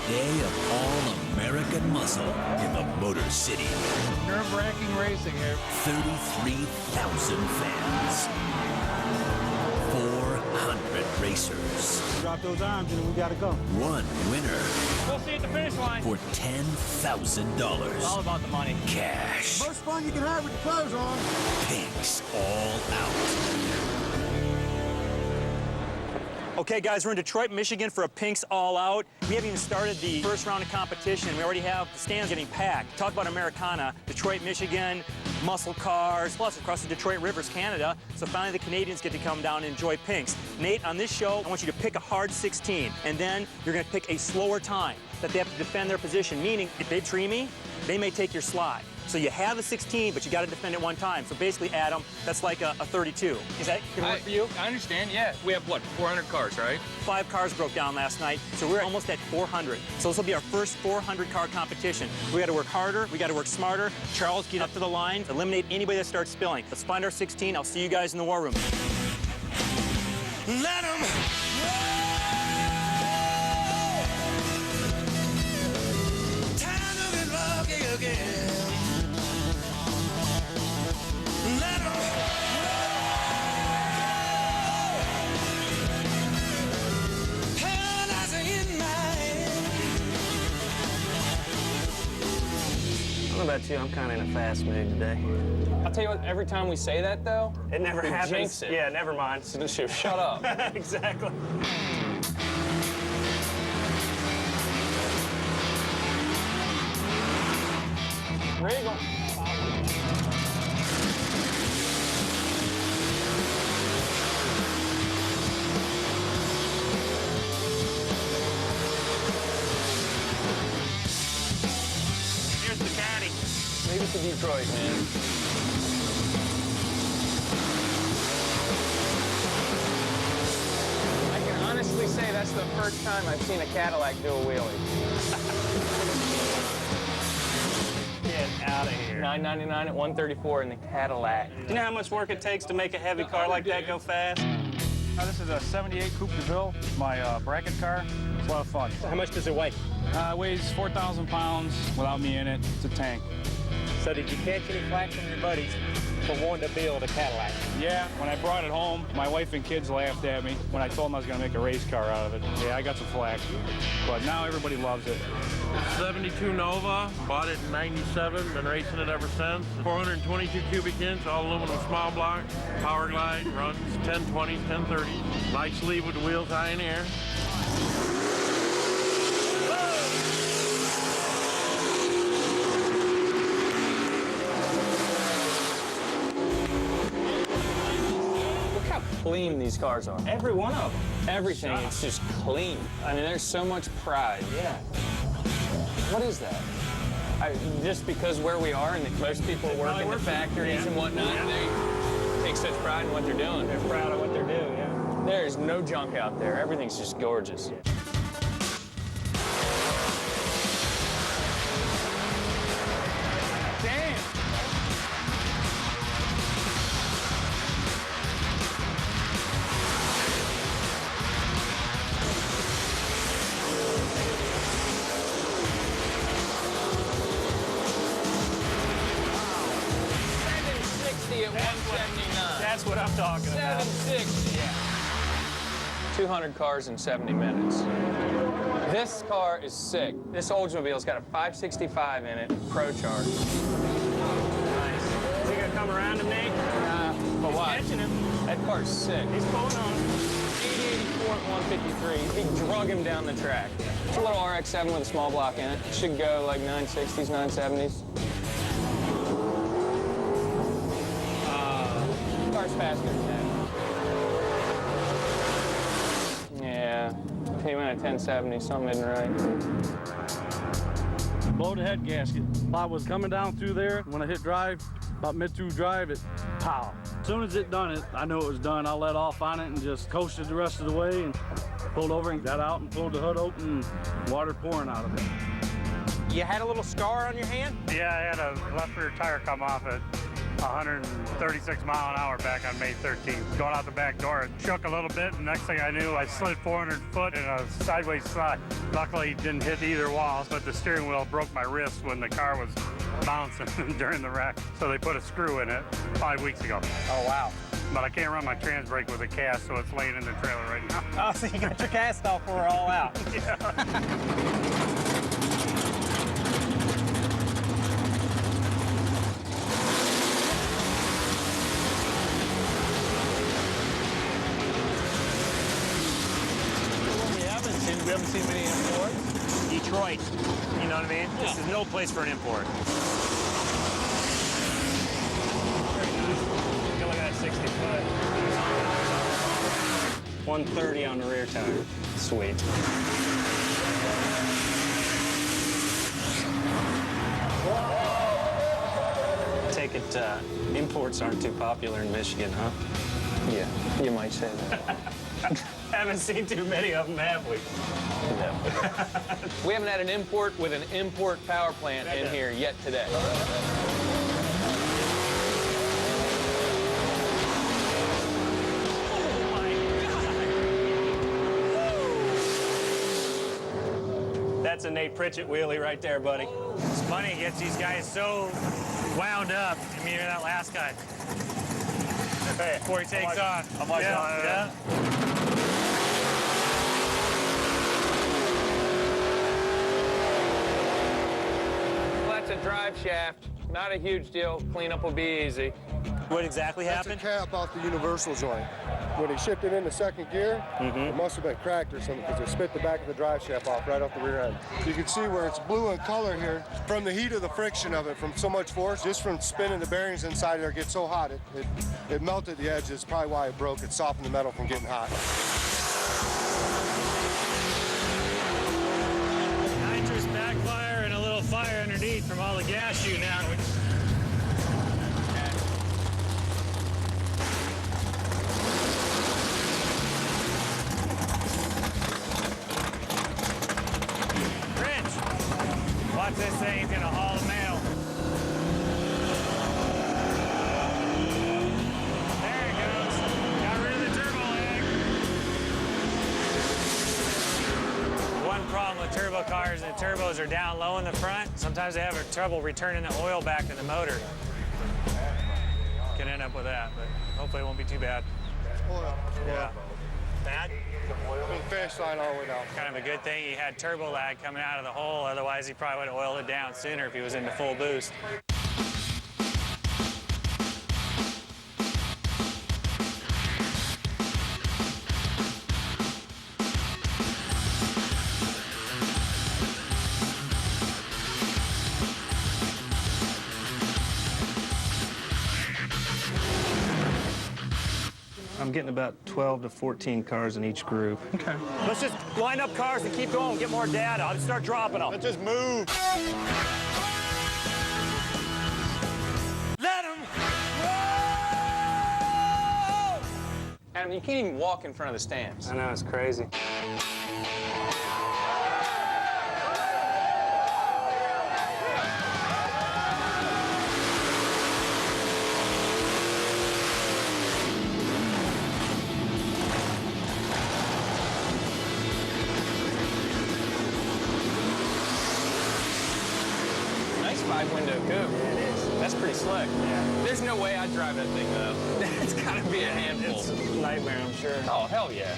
day of all-American muscle in the Motor City. Nerve-wracking racing here. 33,000 fans. 400 racers. Drop those arms and we gotta go. One winner. We'll see you at the finish line. For $10,000. It's all about the money. Cash. Most fun you can have with your clothes on. Pink's All Out. Okay, guys, we're in Detroit, Michigan for a Pink's All Out. We haven't even started the first round of competition. We already have the stands getting packed. Talk about Americana, Detroit, Michigan, muscle cars, plus across the Detroit Rivers, Canada. So finally the Canadians get to come down and enjoy Pink's. Nate, on this show, I want you to pick a hard 16, and then you're gonna pick a slower time that they have to defend their position, meaning if they tree me, they may take your slide. So you have a 16, but you got to defend it one time. So basically, Adam, that's like a 32. Is that gonna work for you? I understand, yeah. We have, what, 400 cars, right? 5 cars broke down last night, so we're almost at 400. So this will be our first 400-car competition. We got to work harder, we got to work smarter. Charles, get up to the line, eliminate anybody that starts spilling. Let's find our 16. I'll see you guys in the war room. Let 'em time to be lucky again. Let 'em paradise in my hand. I don't know about you, I'm kind of in a fast mood today. I'll tell you what, every time we say that, though, It never we happens. jinx it. Yeah, never mind. Shut up. Exactly. Regal. Here's the caddy. Leave it to Detroit, man. I can honestly say that's the first time I've seen a Cadillac do a wheelie. Get out of here. $9.99 at 134 in the Cadillac. You know how much work it takes to make a heavy car like that go fast? This is a 78 Coupe de Ville, my bracket car. It's a lot of fun. How much does it weigh? Weighs 4,000 pounds without me in it. It's a tank. So did you catch any flack from your buddies for wanting to build a Cadillac? Yeah, when I brought it home, my wife and kids laughed at me when I told them I was going to make a race car out of it. Yeah, I got some flack, but now everybody loves it. 72 Nova, bought it in 97, been racing it ever since. 422 cubic inch, all aluminum small block, power glide, runs 1020, 1030. Nice lead with the wheels high in the air. Look how clean these cars are. Every one of them. Everything is just clean. I mean, there's so much pride. Yeah. What is that? Just because where we are and that most people work in the factories and whatnot, they take such pride in what they're doing. They're proud of what they're doing, yeah. There is no junk out there. Everything's just gorgeous. Damn! At 179. That's what I'm talking about. 760. Yeah. 200 cars in 70 minutes. This car is sick. This Oldsmobile's got a 565 in it, Pro Charge. Nice. Is he gonna come around him, Nate? But what? Catching him. That car's sick. He's pulling on him. 8084 at 153. He drug him down the track. It's a little RX-7 with a small block in it. Should go like 960s, 970s. Car's faster than that. Yeah, he went at 1070, something isn't right. Blow the head gasket. I was coming down through there. When I hit drive, about mid-through drive, it pow. As soon as it done it, I knew it was done. I let off on it and just coasted the rest of the way and pulled over and got out and pulled the hood open and water pouring out of it. You had a little scar on your hand? Yeah, I had a left rear tire come off it. 136 mile an hour back on May 13th. Going out the back door, it shook a little bit, and next thing I knew, I slid 400 foot in a sideways slide. Luckily, didn't hit either wall, but the steering wheel broke my wrist when the car was bouncing during the wreck. So they put a screw in it 5 weeks ago. Oh, wow. But I can't run my trans brake with a cast, so it's laying in the trailer right now. Oh, so you got your cast off for her all out. Yeah. We haven't seen many imports. Detroit, you know what I mean? Yeah. This is no place for an import. Look at that 60 foot. 130 on the rear tire. Sweet. I take it imports aren't too popular in Michigan, huh? Yeah, you might say that. Haven't seen too many of them, have we? No. We haven't had an import with an import power plant in here yet today. That's a Nate Pritchett wheelie right there, buddy. It's funny, it gets these guys so wound up. I mean, that last guy. Hey, before he takes off. I'm watching on it. Yeah. Well, that's a drive shaft. Not a huge deal. Cleanup will be easy. What exactly happened? That's a cap off the universal joint. When he shipped it into second gear, it must have been cracked or something because it spit the back of the drive shaft off right off the rear end. You can see where it's blue in color here from the heat of the friction of it, from so much force, just from spinning the bearings inside there gets so hot, it melted the edges. Probably why it broke. It softened the metal from getting hot. Nitrous backfire and a little fire underneath from all the gas shooting out. Watch this thing, he's gonna haul the mail. There it goes. Got rid of the turbo lag. One problem with turbo cars, the turbos are down low in the front. Sometimes they have trouble returning the oil back to the motor. Can end up with that, but hopefully it won't be too bad. Yeah. Bad? Finish line all the way down. Kind of a good thing he had turbo lag coming out of the hole, otherwise he probably would have oiled it down sooner if he was into full boost. I'm getting about 12 to 14 cars in each group. Okay. Let's just line up cars and keep going, get more data. I'll just start dropping them. Let's just move. Let them roll! Adam, you can't even walk in front of the stands. I know, it's crazy. Five-window coupe. It is. That's pretty slick. Yeah. There's no way I'd drive that thing, though. It's gotta be a handful. It's a nightmare, I'm sure. Oh, hell yeah.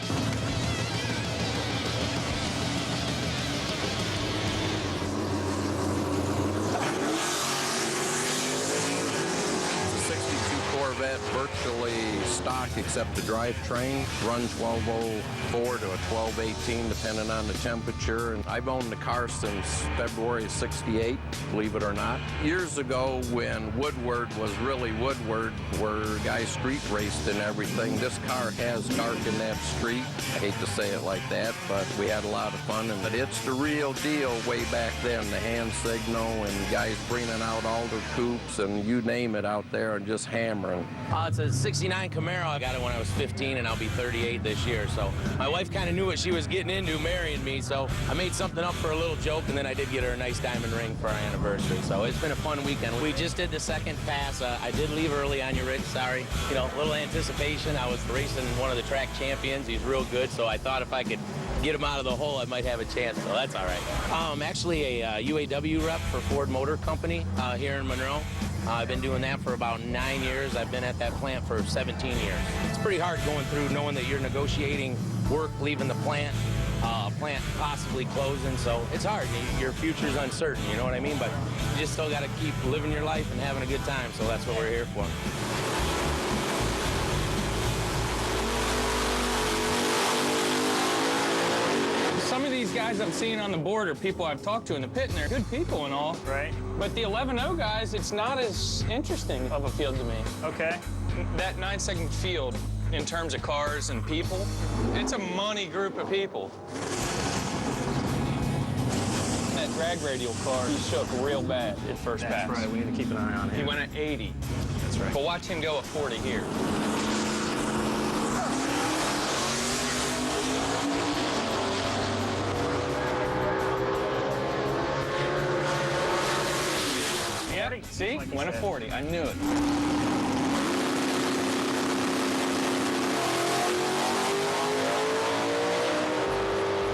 Corvette, virtually stock except the drivetrain. Runs 1204 to a 1218 depending on the temperature. And I've owned the car since February of '68, believe it or not. Years ago when Woodward was really Woodward, where guys street raced and everything, this car has darkened that street. I hate to say it like that, but we had a lot of fun. And it's the real deal way back then, the hand signal and guys bringing out all their coupes and you name it out there and just hammering. It's a 69 Camaro. I got it when I was 15, and I'll be 38 this year. So my wife kind of knew what she was getting into marrying me, so I made something up for a little joke, and then I did get her a nice diamond ring for our anniversary. So it's been a fun weekend. We just did the second pass. I did leave early on you, Rich. Sorry. You know, a little anticipation. I was racing one of the track champions. He's real good, so I thought if I could get him out of the hole, I might have a chance, so that's all right. I'm actually a UAW rep for Ford Motor Company here in Monroe. I've been doing that for about 9 years. I've been at that plant for 17 years. It's pretty hard going through knowing that you're negotiating work, leaving the plant, plant possibly closing, so it's hard. Your future's uncertain, you know what I mean? But you just still got to keep living your life and having a good time, so that's what we're here for. Some of these guys I'm seeing on the board are people I've talked to in the pit, and they're good people and all. Right. But the 11-0 guys, it's not as interesting of a field to me. Okay. That 9-second field, in terms of cars and people, it's a money group of people. That drag radial car, he shook real bad at first pass. That's right. We need to keep an eye on him. He went at 80. That's right. But watch him go at 40 here. See? Like went at 40. I knew it.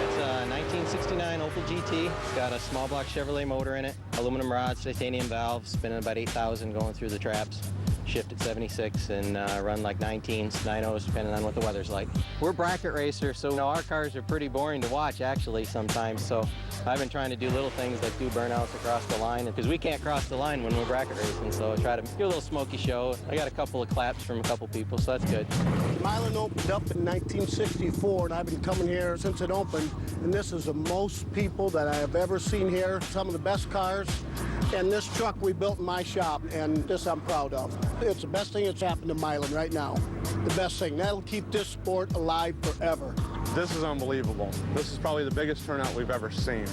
It's a 1969 Opel GT. It's got a small block Chevrolet motor in it, aluminum rods, titanium valves, spinning about 8,000 going through the traps. Shift at 76 and run like 19s, 9.0s, depending on what the weather's like. We're bracket racers, so our cars are pretty boring to watch, actually, sometimes. So I've been trying to do little things like do burnouts across the line, because we can't cross the line when we're bracket racing, so I try to do a little smoky show. I got a couple of claps from a couple people, so that's good. Milan opened up in 1964, and I've been coming here since it opened, and this is the most people that I have ever seen here. Some of the best cars, and this truck we built in my shop, and this I'm proud of. It's the best thing that's happened to Milan right now. The best thing. That'll keep this sport alive forever. This is unbelievable. This is probably the biggest turnout we've ever seen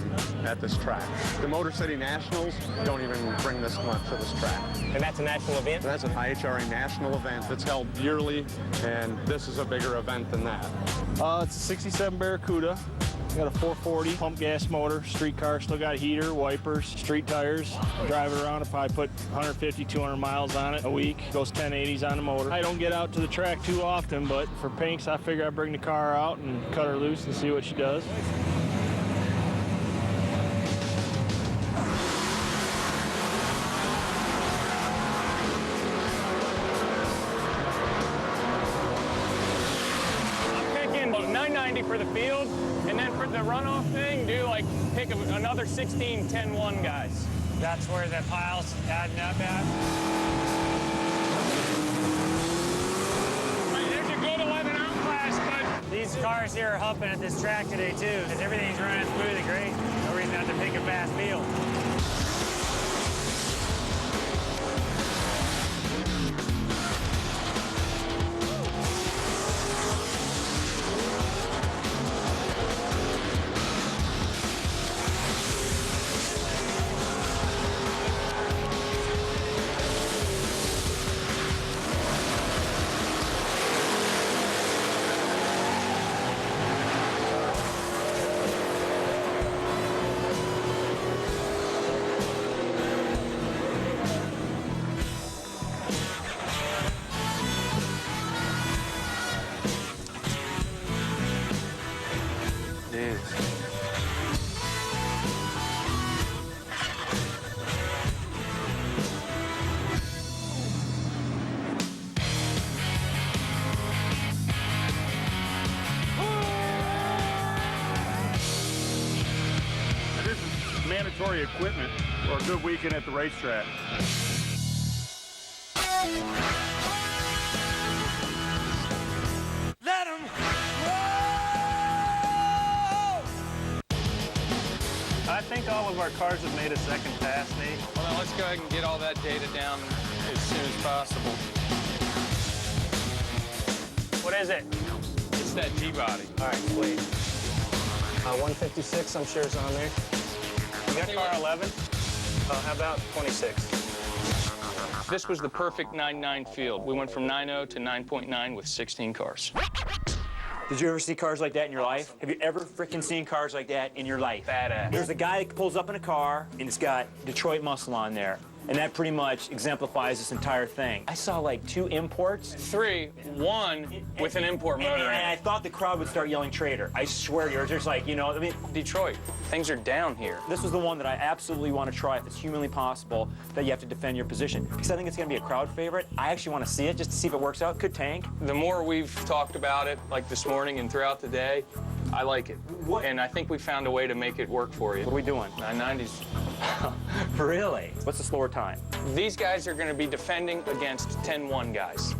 at this track. The Motor City Nationals don't even bring this much to this track. And that's a national event? That's an IHRA national event that's held yearly, and this is a bigger event than that. It's a 67 Barracuda. Got a 440 pump gas motor, street car, still got heater, wipers, street tires. Drive it around, I probably put 150, 200 miles on it a week. Goes 1080s on the motor. I don't get out to the track too often, but for Pinks, I figure I'd bring the car out and cut her loose and see what she does. For the field, and then for the runoff thing, do like pick another 16, 10, 1 guys. That's where the pile's adding up at. There's a good 11-out class, but these cars here are humping at this track today too, because everything's running smooth and great. No reason not to pick a fast field. Mandatory equipment for a good weekend at the racetrack. Let 'em roll! I think all of our cars have made a second pass, Nate. Well, now let's go ahead and get all that data down as soon as possible. What is it? It's that G-body. All right, sweet. 156, I'm sure, is on there. You got car 11? How about 26? This was the perfect 9.9 field. We went from 9.0 to 9.9 with 16 cars. Did you ever see cars like that in your life? Have you ever freaking seen cars like that in your life? Badass. There's a guy that pulls up in a car, and it's got Detroit muscle on there. And that pretty much exemplifies this entire thing. I saw like 2 imports. 3, 1 with an import motor in it. And I thought the crowd would start yelling traitor. I swear, you're just like, you know, I mean, Detroit, things are down here. This was the one that I absolutely want to try if it's humanly possible that you have to defend your position. Because I think it's going to be a crowd favorite. I actually want to see it just to see if it works out. Could tank. The more we've talked about it, like this morning and throughout the day, I like it. And I think we found a way to make it work for you. What are we doing? 990s. Really? What's the slower time? These guys are going to be defending against 10-1 guys.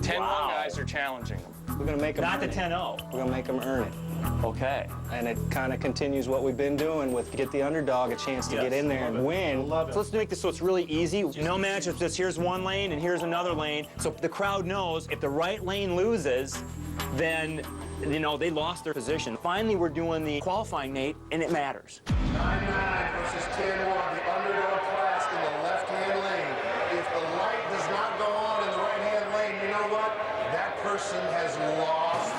10-1 guys are challenging them. We're going to make them Not the earn it. 10-0. We're going to make them earn it. Okay. And it kind of continues what we've been doing with get the underdog a chance to get in there and win. So let's make this so it's really easy. No matchups, just here's one lane and here's another lane. So the crowd knows if the right lane loses, then, you know, they lost their position. Finally, we're doing the qualifying, Nate, and it matters. 9.9 versus 10.1, the underdog class in the left-hand lane. If the light does not go on in the right-hand lane, you know what? That person has lost